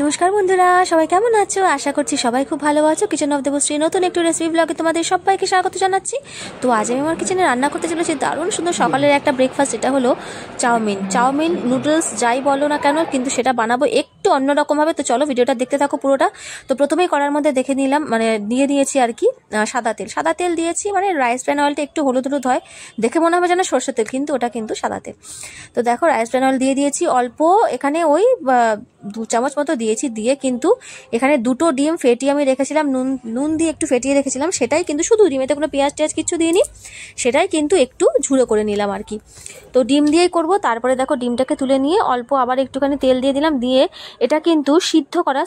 নমস্কার বন্ধুরা, সবাই কেমন আছো? আশা করছি সবাই খুব ভালো আছো। কিচেন অফ দেবশ্রী নতুন একটু রেসিপি ব্লগে তোমাদের সবাইকে স্বাগত জানাচ্ছি। তো আজ আমি আমার কিচেনে রান্না করতে চলেছি দারুণ সুন্দর সকালের একটা ব্রেকফাস্ট। এটা হলো চাউমিন নুডলস যাই বলো না কেন, কিন্তু সেটা বানাবো একটু অন্যরকমভাবে। তো চলো ভিডিওটা দেখতে থাকো পুরোটা। তো প্রথমেই কড়ার মধ্যে দেখে নিলাম, দিয়ে দিয়েছি আর কি সাদা তেল দিয়েছি। রাইস ব্র্যান অয়েলটা একটু হলুদ হলুদ হয়, দেখে মনে হবে যেন সর্ষের তেল, কিন্তু ওটা কিন্তু সাদা তেল। তো দেখো রাইস ব্র্যান অয়েল দিয়ে দিয়েছি অল্প, এখানে ওই 2 চামচ মতো দিয়েছি। দিয়ে কিন্তু এখানে 2টো ডিম ফেটিয়ে আমি রেখেছিলাম, নুন দিয়ে একটু ফেটিয়ে রেখেছিলাম, সেটাই কিন্তু শুধু ডিম, এতে কোনো পেঁয়াজ টেয়াজ কিছু দিইনি, সেটাই কিন্তু একটু ঝুড়ো করে নিলাম আর কি। তো ডিম দিয়েই করব। তারপরে দেখো ডিমটাকে তুলে নিয়ে অল্প আবার একটুখানি তেল দিয়ে দিলাম। দিয়ে এটা কিন্তু সিদ্ধ করা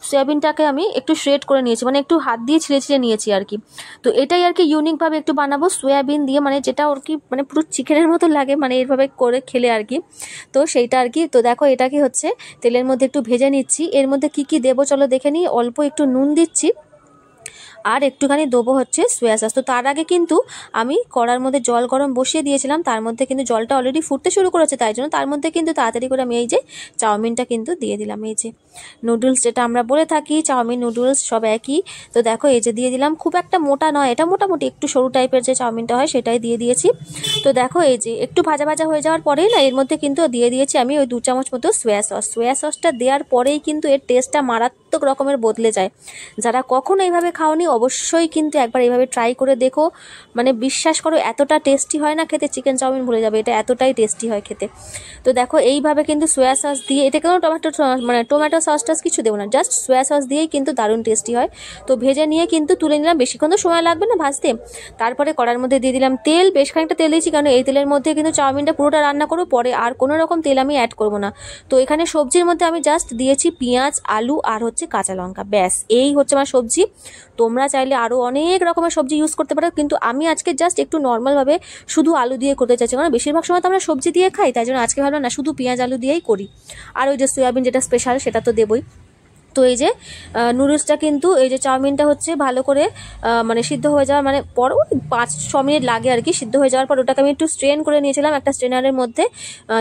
সয়াবিনটাকে আমি একটু শ্রেড করে নিয়েছি, একটু হাত দিয়ে ছিঁড়ে নিয়েছি আর কি। তো এটাই আর কি ইউনিকভাবে একটু বানাবো সয়াবিন দিয়ে, যেটা ওর কি পুরো চিকেনের মতো লাগে, এরভাবে করে খেলে আর কি। তো সেইটা আর কি। তো দেখো এটা কি হচ্ছে, তেলের মধ্যে একটু ভেজে নিচ্ছি। এর মধ্যে কি কি দেবো চলো দেখে নিই। অল্প একটু নুন দিচ্ছি, আর একটুখানি দেবো হচ্ছে সোয়া সস। তো তার আগে কিন্তু আমি কড়ার মধ্যে জল গরম বসিয়ে দিয়েছিলাম, তার মধ্যে কিন্তু জলটা অলরেডি ফুটতে শুরু করেছে, তাই জন্য তার মধ্যে কিন্তু তাড়াতাড়ি করে আমি এই যে চাউমিনটা কিন্তু দিয়ে দিলাম। এই যে নুডলস যেটা আমরা বলে থাকি, চাউমিন নুডলস সব একই। তো দেখো এই যে দিয়ে দিলাম, খুব একটা মোটা নয় এটা, মোটামুটি একটু সরু টাইপের যে চাউমিনটা হয় সেটাই দিয়ে দিয়েছি। তো দেখো এই যে একটু ভাজা ভাজা হয়ে যাওয়ার পরেই না এর মধ্যে কিন্তু দিয়ে দিয়েছি আমি ওই 2 চামচ মতো সোয়া সসটা দেওয়ার পরেই কিন্তু এর টেস্টটা মারাত্মক রকমের বদলে যায়। যারা কখনো এইভাবে খাওনি অবশ্যই কিন্তু একবার এইভাবে ট্রাই করে দেখো, বিশ্বাস করো এতটা টেস্টি হয় না খেতে, চিকেন চাউমিন ভুলে যাবে, এটা এতটাই টেস্টি হয় খেতে। তো দেখো এইভাবে কিন্তু সোয়া সস দিয়ে, এটা কোনো টোম্যাটো সস টস কিছু দেবো না, জাস্ট সোয়া সস দিয়েই কিন্তু দারুণ টেস্টি হয়। তো ভেজে নিয়ে কিন্তু তুলে নিলাম, বেশিক্ষণ তো সময় লাগবে না ভাজতে। তারপরে কড়ার মধ্যে দিয়ে দিলাম তেল, বেশ খানিকটা তেল দিয়েছি, কারণ এই তেলের মধ্যে কিন্তু চাউমিনটা পুরোটা রান্না করবো, পরে আর কোনো রকম তেল আমি অ্যাড করবো না। তো এখানে সবজির মধ্যে আমি জাস্ট দিয়েছি পেঁয়াজ, আলু আর হচ্ছে কাঁচা লঙ্কা, ব্যাস এই হচ্ছে আমার সবজি। তোমরা চাইলে আরও অনেক রকমের সবজি ইউজ করতে পারো, কিন্তু আমি আজকে জাস্ট একটু নর্মালভাবে শুধু আলু দিয়ে করতে চাইছি, কারণ বেশিরভাগ সময় তো আমরা সবজি দিয়ে খাই, তাই জন্য আজকে ভাবলাম না শুধু পেঁয়াজ আলু দিয়েই করি। আর ওই যে সয়াবিন যেটা স্পেশাল সেটা তো দেবই। তো এই যে নুডলসটা কিন্তু এই যে চাউমিনটা হচ্ছে ভালো করে সিদ্ধ হয়ে যাওয়ার পর 5-6 মিনিট লাগে আর কি। সিদ্ধ হয়ে যাওয়ার পর ওটাকে আমি একটু স্ট্রেন করে নিয়েছিলাম, একটা স্ট্রেনারের মধ্যে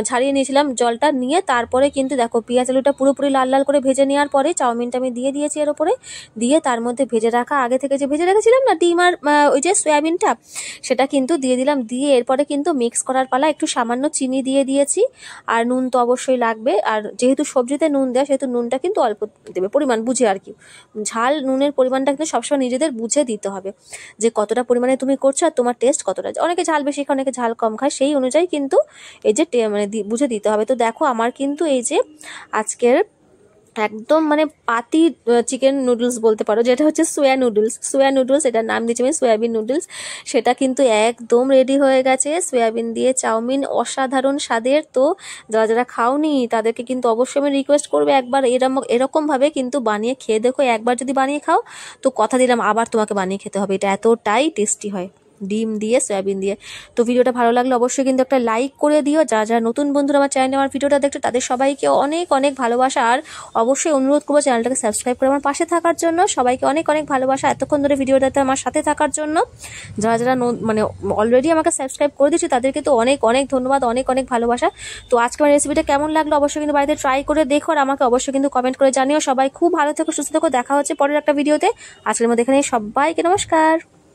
ছাড়িয়ে নিয়েছিলাম জলটা নিয়ে। তারপরে কিন্তু দেখো পেঁয়াজ আলুটা পুরোপুরি লাল লাল করে ভেজে নেওয়ার পরে চাউমিনটা আমি দিয়ে দিয়েছি এর ওপরে। দিয়ে তার মধ্যে ভেজে রাখা, আগে থেকে যে ভেজে রেখেছিলাম না ডিম আর ওই যে সয়াবিনটা, সেটা কিন্তু দিয়ে দিলাম। দিয়ে এরপরে কিন্তু মিক্স করার পালা, একটু সামান্য চিনি দিয়ে দিয়েছি, আর নুন তো অবশ্যই লাগবে। আর যেহেতু সবজিতে নুন দেয় সেহেতু নুনটা কিন্তু অল্প দেবে, পরিমাণ বুঝে আর কি। ঝাল নুনের পরিমাণটা কিন্তু সবসময় নিজেদের বুঝে দিতে হবে, যে কতটা পরিমাণে তুমি করছো আর তোমার টেস্ট কতটা। অনেকে ঝাল বেশি খায়, অনেকে ঝাল কম খায়, সেই অনুযায়ী কিন্তু এই যে বুঝে দিতে হবে। তো দেখো আমার কিন্তু এই যে আজকের একদম পাতি চিকেন নুডলস বলতে পারো, যেটা হচ্ছে সোয়া নুডলস, এটার নাম দিচ্ছি আমি সয়াবিন নুডলস, সেটা কিন্তু একদম রেডি হয়ে গেছে। সয়াবিন দিয়ে চাউমিন অসাধারণ স্বাদের। তো যারা যারা খাওনি তাদেরকে কিন্তু অবশ্যই আমি রিকোয়েস্ট করবো একবার এরকমভাবে কিন্তু বানিয়ে খেয়ে দেখো। একবার যদি বানিয়ে খাও তো কথা দিলাম আবার তোমাকে বানিয়ে খেতে হবে, এটা এতটাই টেস্টি হয় ডিম দিয়ে সয়াবিন দিয়ে। তো ভিডিওটা ভালো লাগলে অবশ্যই কিন্তু একটা লাইক করে দিও। যারা যারা নতুন বন্ধুরা আমার চ্যানেলে আমার ভিডিওটা দেখছো তাদের সবাইকে অনেক অনেক ভালোবাসা, আর অবশ্যই অনুরোধ করবো চ্যানেলটাকে সাবস্ক্রাইব করে আমার পাশে থাকার জন্য। সবাইকে অনেক অনেক ভালোবাসা এতক্ষণ ধরে ভিডিওটাতে আমার সাথে থাকার জন্য। যারা যারা অলরেডি আমাকে সাবস্ক্রাইব করে দিচ্ছে তাদেরকে তো অনেক অনেক ধন্যবাদ, অনেক অনেক ভালোবাসা। তো আজকে আমার রেসিপিটা কেমন লাগলো অবশ্যই কিন্তু বাড়িতে ট্রাই করে দেখো, আর আমাকে অবশ্যই কিন্তু কমেন্ট করে জানিও। সবাই খুব ভালো থেকো, সুস্থ থেকো, দেখা হচ্ছে পরের একটা ভিডিওতে। আজকের মধ্যে এখানে সবাইকে নমস্কার।